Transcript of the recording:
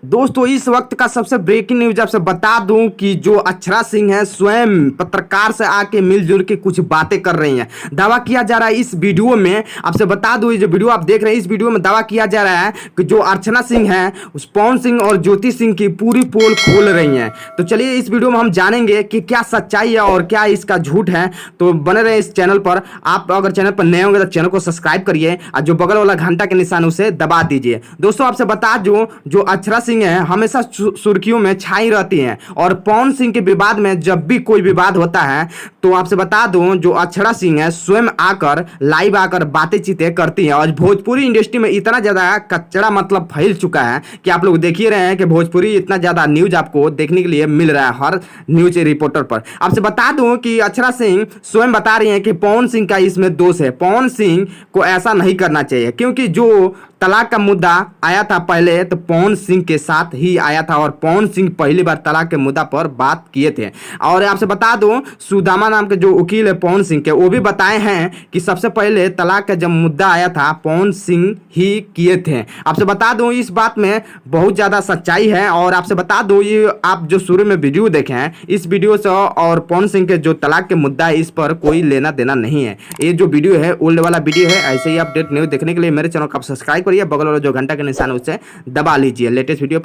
दोस्तों इस वक्त का सबसे ब्रेकिंग न्यूज आपसे बता दूं कि जो अक्षरा सिंह है स्वयं पत्रकार से आके मिलजुल के कुछ बातें कर रही हैं। दावा किया जा रहा है इस वीडियो में, आपसे बता दूं ये जो वीडियो आप देख रहे हैं इस वीडियो में दावा किया जा रहा है कि जो अर्चना सिंह है उस पवन सिंह और ज्योति सिंह की पूरी पोल खोल रही हैं। तो चलिए इस वीडियो में हम जानेंगे कि क्या सच्चाई है और क्या इसका झूठ है। तो बने रहे इस चैनल पर। आप अगर चैनल पर नए होंगे तो चैनल को सब्सक्राइब करिए और जो बगल वाला घंटा के निशान उसे दबा दीजिए। दोस्तों आपसे बता दूं जो अक्षरा सिंह है हमेशा सुर्खियों में छाई रहती हैं और पवन सिंह के विवाद में जब भी कोई विवाद होता है तो आपसे बता दूं जो अक्षरा सिंह है स्वयं आकर लाइव आकर बातें चीतें करती हैं। और भोजपुरी इंडस्ट्री में इतना ज्यादा कचरा मतलब फैल चुका है कि आप लोग देख ही रहे हैं कि भोजपुरी इतना ज्यादा न्यूज आपको देखने के लिए मिल रहा है हर न्यूज रिपोर्टर पर। आपसे बता दूं कि अक्षरा सिंह स्वयं बता रही हैं कि पवन सिंह का इसमें दोष है। पवन सिंह को ऐसा नहीं करना चाहिए क्योंकि जो तलाक का मुद्दा आया था पहले तो पवन सिंह के साथ ही आया था और पवन सिंह पहली बार तलाक के मुद्दा पर बात किए थे। और आपसे बता दूं सुदामा नाम के जो वकील है पवन सिंह के वो भी बताए हैं कि सबसे पहले तलाक का जब मुद्दा आया था पवन सिंह ही किए थे। आपसे बता दूं इस बात में बहुत ज़्यादा सच्चाई है। और आपसे बता दूं ये आप जो शुरू में वीडियो देखे हैं इस वीडियो से और पवन सिंह के जो तलाक के मुद्दा है इस पर कोई लेना देना नहीं है। ये जो वीडियो है ओल्ड वाला वीडियो है। ऐसे ही अपडेट न्यूज देखने के लिए मेरे चैनल को आप सब्सक्राइब करिए, बगल वाला जो घंटा के निशान है उसे दबा लीजिए। Latest video